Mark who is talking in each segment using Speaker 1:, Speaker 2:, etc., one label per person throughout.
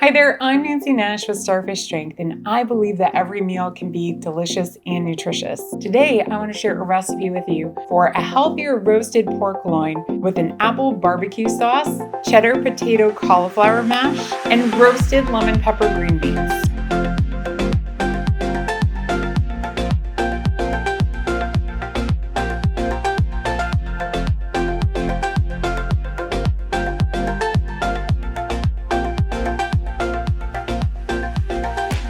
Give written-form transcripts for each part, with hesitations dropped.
Speaker 1: Hi there, I'm Nancy Nash with Starfish Strength, and I believe that every meal can be delicious and nutritious. Today, I want to share a recipe with you for a healthier roasted pork loin with an apple barbecue sauce, cheddar potato cauliflower mash, and roasted lemon pepper green beans.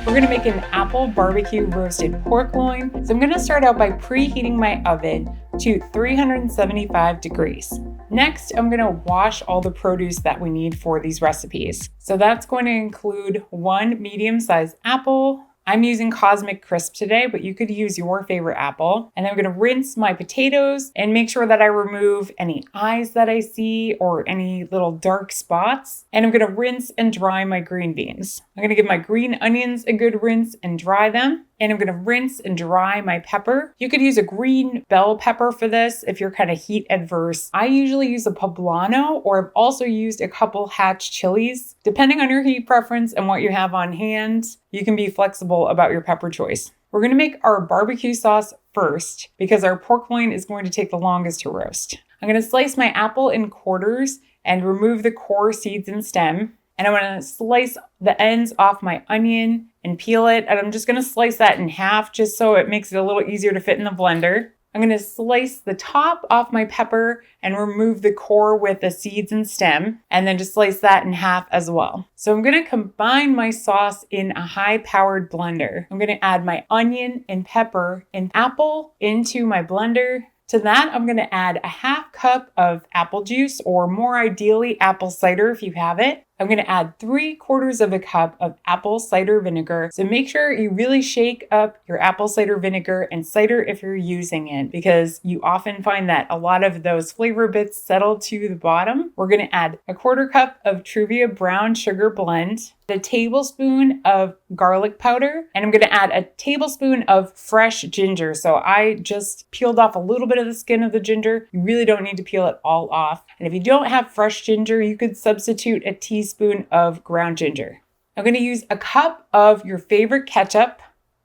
Speaker 1: We're gonna make an apple barbecue roasted pork loin. So I'm gonna start out by preheating my oven to 375 degrees. Next, I'm gonna wash all the produce that we need for these recipes. So that's going to include one medium-sized apple. I'm using Cosmic Crisp today, but you could use your favorite apple. And I'm gonna rinse my potatoes and make sure that I remove any eyes that I see or any little dark spots. And I'm gonna rinse and dry my green beans. I'm gonna give my green onions a good rinse and dry them. And I'm gonna rinse and dry my pepper. You could use a green bell pepper for this if you're kind of heat adverse. I usually use a Poblano, or I've also used a couple Hatch chilies. Depending on your heat preference and what you have on hand, you can be flexible about your pepper choice. We're gonna make our barbecue sauce first because our pork loin is going to take the longest to roast. I'm gonna slice my apple in quarters and remove the core, seeds, and stem. And I'm gonna slice the ends off my onion and peel it. And I'm just gonna slice that in half just so it makes it a little easier to fit in the blender. I'm gonna slice the top off my pepper and remove the core with the seeds and stem, and then just slice that in half as well. So I'm gonna combine my sauce in a high-powered blender. I'm gonna add my onion and pepper and apple into my blender. To that, I'm gonna add a half cup of apple juice, or more ideally, apple cider if you have it. I'm gonna add 3/4 of a cup of apple cider vinegar. So make sure you really shake up your apple cider vinegar and cider if you're using it, because you often find that a lot of those flavor bits settle to the bottom. We're gonna add 1/4 cup of Truvia brown sugar blend, a tablespoon of garlic powder, and I'm gonna add a tablespoon of fresh ginger. So I just peeled off a little bit of the skin of the ginger. You really don't need to peel it all off. And if you don't have fresh ginger, you could substitute a teaspoon of ground ginger. I'm gonna use a cup of your favorite ketchup.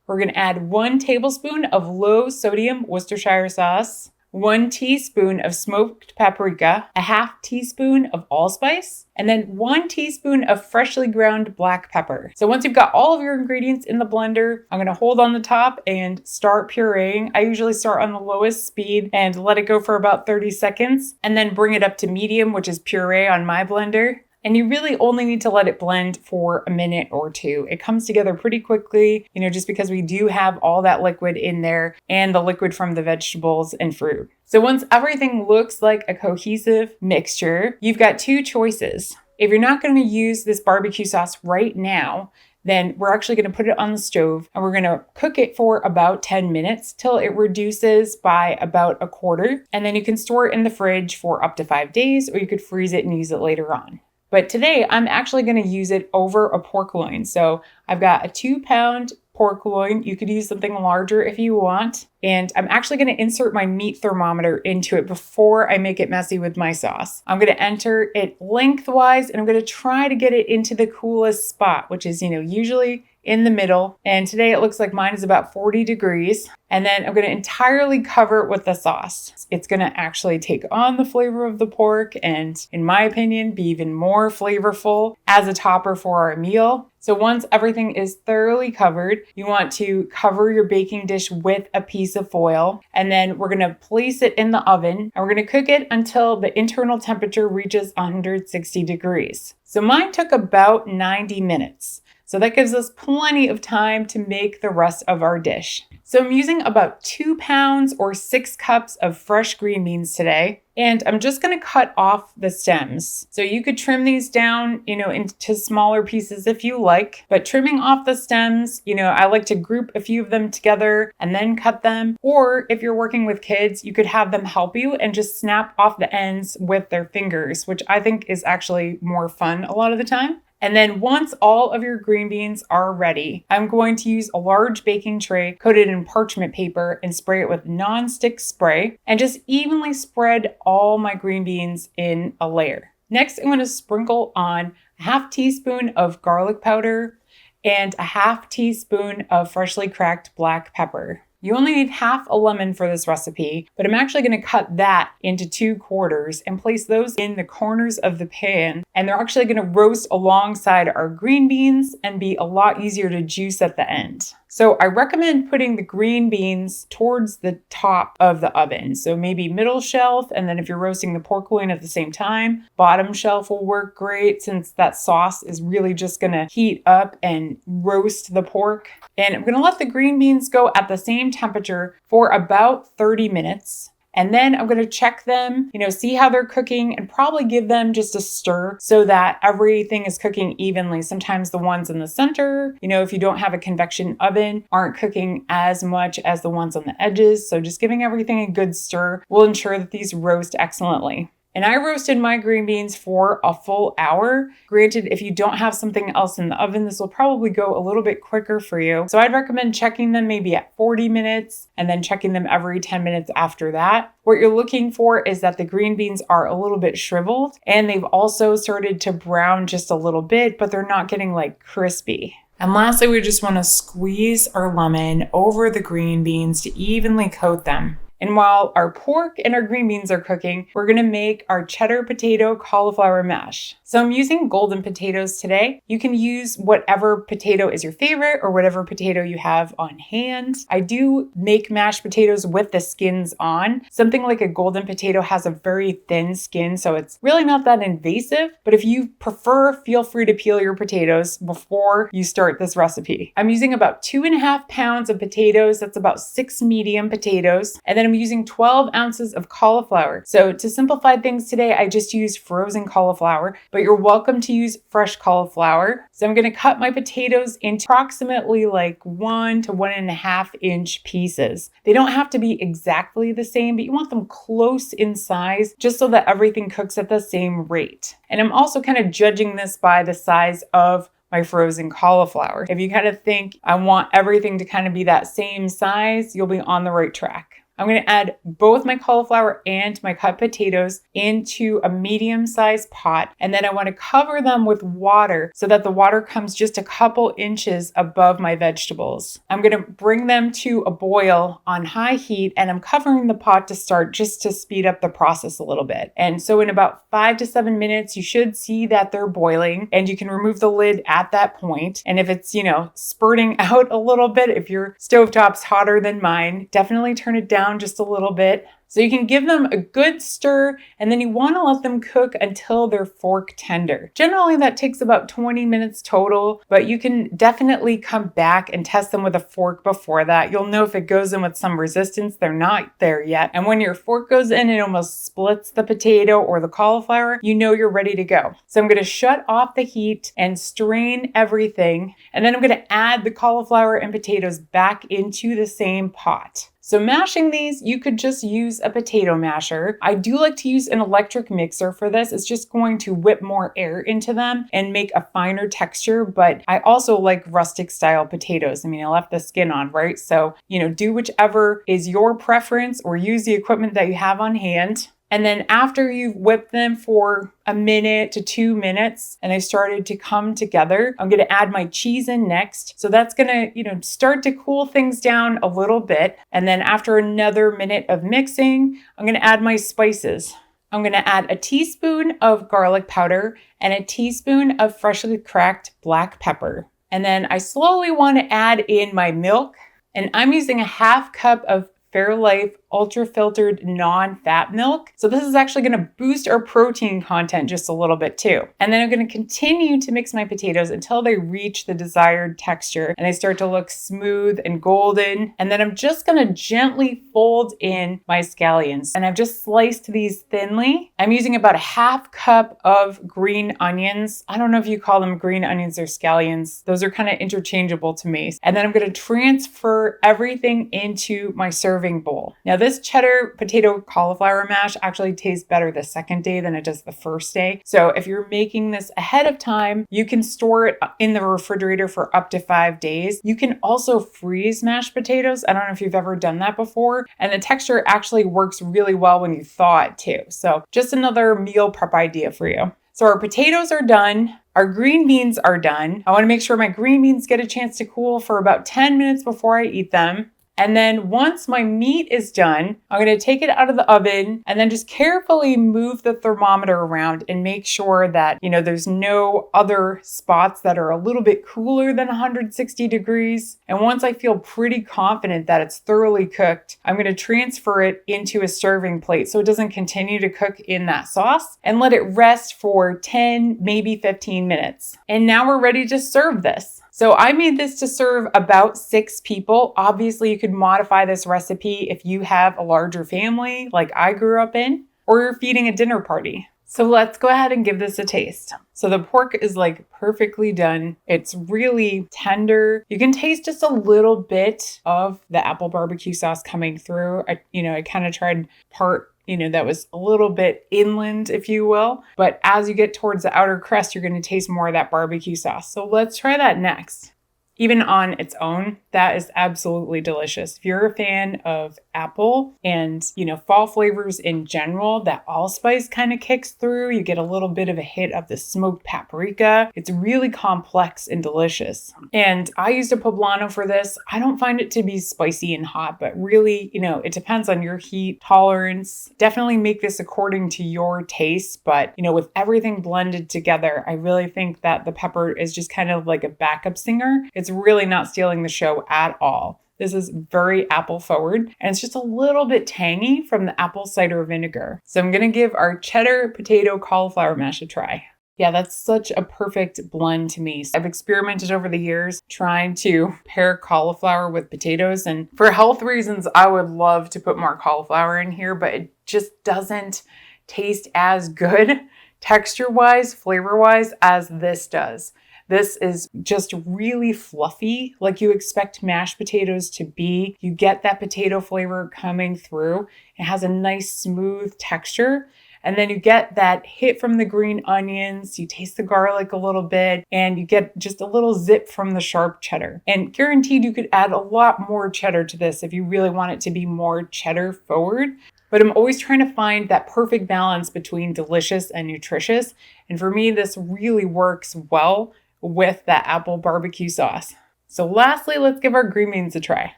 Speaker 1: We're gonna add 1 tablespoon of low sodium Worcestershire sauce, 1 teaspoon of smoked paprika, a half teaspoon of allspice, and then 1 teaspoon of freshly ground black pepper. So once you've got all of your ingredients in the blender, I'm gonna hold on the top and start pureeing. I usually start on the lowest speed and let it go for about 30 seconds, and then bring it up to medium, which is puree on my blender. And you really only need to let it blend for a minute or two. It comes together pretty quickly, just because we do have all that liquid in there and the liquid from the vegetables and fruit. So once everything looks like a cohesive mixture, you've got 2 choices. If you're not going to use this barbecue sauce right now, then we're actually going to put it on the stove and we're going to cook it for about 10 minutes till it reduces by about 1/4. And then you can store it in the fridge for up to 5 days, or you could freeze it and use it later on. But today I'm actually going to use it over a pork loin. So I've got a 2-pound pork loin. You could use something larger if you want. And I'm actually going to insert my meat thermometer into it before I make it messy with my sauce. I'm going to enter it lengthwise and I'm going to try to get it into the coolest spot, which is, usually in the middle. And today it looks like mine is about 40 degrees. And then I'm going to entirely cover it with the sauce. It's going to actually take on the flavor of the pork and, in my opinion, be even more flavorful as a topper for our meal. So once everything is thoroughly covered, you want to cover your baking dish with a piece of foil. And then we're going to place it in the oven and we're going to cook it until the internal temperature reaches 160 degrees. So mine took about 90 minutes. So that gives us plenty of time to make the rest of our dish. So I'm using about 2 pounds or 6 cups of fresh green beans today. And I'm just going to cut off the stems. So you could trim these down, into smaller pieces if you like. But trimming off the stems, I like to group a few of them together and then cut them. Or if you're working with kids, you could have them help you and just snap off the ends with their fingers, which I think is actually more fun a lot of the time. And then once all of your green beans are ready, I'm going to use a large baking tray coated in parchment paper and spray it with non-stick spray and just evenly spread all my green beans in a layer. Next, I'm going to sprinkle on a half teaspoon of garlic powder, and a half teaspoon of freshly cracked black pepper. You only need half a lemon for this recipe, but I'm actually going to cut that into 2/4 and place those in the corners of the pan. And they're actually going to roast alongside our green beans and be a lot easier to juice at the end. So I recommend putting the green beans towards the top of the oven. So maybe middle shelf, and then if you're roasting the pork loin at the same time, bottom shelf will work great since that sauce is really just going to heat up and roast the pork. And I'm going to let the green beans go at the same temperature for about 30 minutes. And then I'm going to check them, see how they're cooking and probably give them just a stir so that everything is cooking evenly. Sometimes the ones in the center, if you don't have a convection oven, aren't cooking as much as the ones on the edges. So just giving everything a good stir will ensure that these roast excellently. And I roasted my green beans for a full hour. Granted, if you don't have something else in the oven, this will probably go a little bit quicker for you. So I'd recommend checking them maybe at 40 minutes and then checking them every 10 minutes after that. What you're looking for is that the green beans are a little bit shriveled and they've also started to brown just a little bit, but they're not getting crispy. And lastly, we just want to squeeze our lemon over the green beans to evenly coat them. And while our pork and our green beans are cooking, we're going to make our cheddar potato cauliflower mash. So I'm using golden potatoes today. You can use whatever potato is your favorite or whatever potato you have on hand. I do make mashed potatoes with the skins on. Something like a golden potato has a very thin skin, so it's really not that invasive. But if you prefer, feel free to peel your potatoes before you start this recipe. I'm using about 2.5 pounds of potatoes. That's about 6 medium potatoes. And then I'm using 12 ounces of cauliflower. So to simplify things today, I just used frozen cauliflower, but you're welcome to use fresh cauliflower. So I'm going to cut my potatoes into approximately 1 to 1.5 inch pieces. They don't have to be exactly the same, but you want them close in size just so that everything cooks at the same rate. And I'm also kind of judging this by the size of my frozen cauliflower. If you kind of think I want everything to kind of be that same size, you'll be on the right track. I'm going to add both my cauliflower and my cut potatoes into a medium-sized pot, and then I want to cover them with water so that the water comes just a couple inches above my vegetables. I'm going to bring them to a boil on high heat, and I'm covering the pot to start just to speed up the process a little bit. And so in about 5 to 7 minutes, you should see that they're boiling, and you can remove the lid at that point. And if it's, spurting out a little bit, if your stovetop's hotter than mine, definitely turn it down just a little bit. So you can give them a good stir, and then you want to let them cook until they're fork tender. Generally, that takes about 20 minutes total, but you can definitely come back and test them with a fork before that. You'll know if it goes in with some resistance, they're not there yet. And when your fork goes in, it almost splits the potato or the cauliflower, you know you're ready to go. So I'm going to shut off the heat and strain everything, and then I'm going to add the cauliflower and potatoes back into the same pot. So mashing these, you could just use a potato masher. I do like to use an electric mixer for this. It's just going to whip more air into them and make a finer texture, but I also like rustic style potatoes. I left the skin on, right? So, do whichever is your preference or use the equipment that you have on hand. And then after you've whipped them for 1 to 2 minutes and they started to come together, I'm going to add my cheese in next. So that's going to, start to cool things down a little bit. And then after another minute of mixing, I'm going to add my spices. I'm going to add a teaspoon of garlic powder and a teaspoon of freshly cracked black pepper. And then I slowly want to add in my milk. And I'm using a 1/2 cup of Fairlife ultra filtered non-fat milk. So this is actually going to boost our protein content just a little bit too. And then I'm going to continue to mix my potatoes until they reach the desired texture and they start to look smooth and golden. And then I'm just going to gently fold in my scallions. And I've just sliced these thinly. I'm using about a 1/2 cup of green onions. I don't know if you call them green onions or scallions. Those are kind of interchangeable to me. And then I'm going to transfer everything into my serving bowl. Now this cheddar potato cauliflower mash actually tastes better the second day than it does the first day. So if you're making this ahead of time, you can store it in the refrigerator for up to 5 days. You can also freeze mashed potatoes. I don't know if you've ever done that before. And the texture actually works really well when you thaw it too. So just another meal prep idea for you. So our potatoes are done. Our green beans are done. I want to make sure my green beans get a chance to cool for about 10 minutes before I eat them. And then once my meat is done, I'm going to take it out of the oven and then just carefully move the thermometer around and make sure that, there's no other spots that are a little bit cooler than 160 degrees. And once I feel pretty confident that it's thoroughly cooked, I'm going to transfer it into a serving plate so it doesn't continue to cook in that sauce and let it rest for 10, maybe 15 minutes. And now we're ready to serve this. So I made this to serve about 6 people. Obviously, you could modify this recipe if you have a larger family like I grew up in, or you're feeding a dinner party. So let's go ahead and give this a taste. So the pork is perfectly done. It's really tender. You can taste just a little bit of the apple barbecue sauce coming through. I kind of tried part that was a little bit inland, if you will. But as you get towards the outer crust, you're going to taste more of that barbecue sauce. So let's try that next. Even on its own, that is absolutely delicious. If you're a fan of apple and, fall flavors in general, that allspice kind of kicks through. You get a little bit of a hit of the smoked paprika. It's really complex and delicious. And I used a Poblano for this. I don't find it to be spicy and hot, but really, it depends on your heat tolerance. Definitely make this according to your taste. But, with everything blended together, I really think that the pepper is just kind of like a backup singer. It's really not stealing the show at all. This is very apple forward, and it's just a little bit tangy from the apple cider vinegar. So I'm going to give our cheddar potato cauliflower mash a try. Yeah, that's such a perfect blend to me. I've experimented over the years trying to pair cauliflower with potatoes, and for health reasons, I would love to put more cauliflower in here, but it just doesn't taste as good texture-wise, flavor-wise as this does. This is just really fluffy, like you expect mashed potatoes to be. You get that potato flavor coming through. It has a nice smooth texture. And then you get that hit from the green onions. You taste the garlic a little bit, and you get just a little zip from the sharp cheddar. And guaranteed you could add a lot more cheddar to this if you really want it to be more cheddar forward. But I'm always trying to find that perfect balance between delicious and nutritious. And for me, this really works well with that apple barbecue sauce. So lastly, let's give our green beans a try.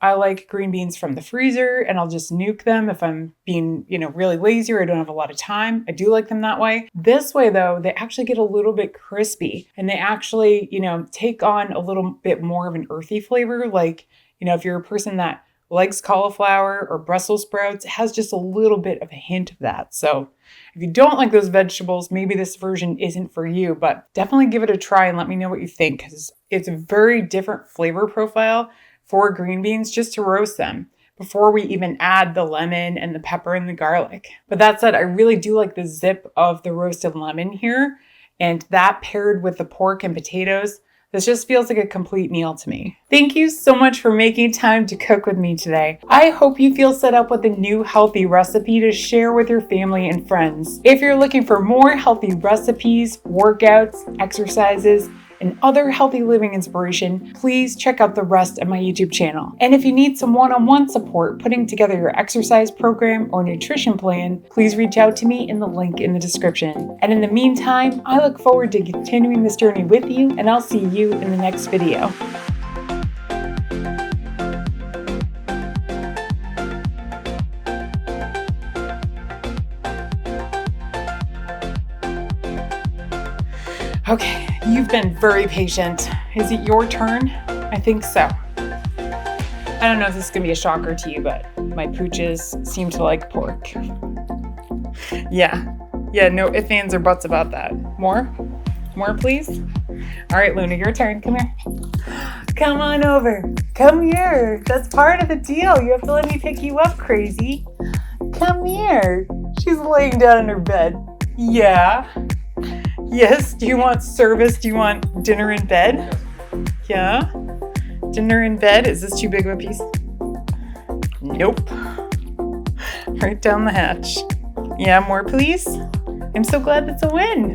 Speaker 1: I like green beans from the freezer, and I'll just nuke them if I'm being, really lazy or I don't have a lot of time. I do like them that way. This way though, they actually get a little bit crispy, and they actually, take on a little bit more of an earthy flavor. If you're a person that likes cauliflower or Brussels sprouts, it has just a little bit of a hint of that. So if you don't like those vegetables, maybe this version isn't for you, but definitely give it a try and let me know what you think, because it's a very different flavor profile for green beans just to roast them before we even add the lemon and the pepper and the garlic. But that said, I really do like the zip of the roasted lemon here, and that paired with the pork and potatoes, this just feels like a complete meal to me. Thank you so much for making time to cook with me today. I hope you feel set up with a new healthy recipe to share with your family and friends. If you're looking for more healthy recipes, workouts, exercises, and other healthy living inspiration, please check out the rest of my YouTube channel. And if you need some one-on-one support putting together your exercise program or nutrition plan, please reach out to me in the link in the description. And in the meantime, I look forward to continuing this journey with you, and I'll see you in the next video. Okay, you've been very patient. Is it your turn? I think so. I don't know if this is gonna be a shocker to you, but my pooches seem to like pork. Yeah, no ifs, ands, or buts about that. More, please. All right, Luna, your turn. Come here. Come on over. Come here. That's part of the deal. You have to let me pick you up, crazy. Come here. She's laying down in her bed. Yeah. Yes, do you want service? Do you want dinner in bed? Yeah? Dinner in bed? Is this too big of a piece? Nope. Right down the hatch. Yeah, more please? I'm so glad that's a win.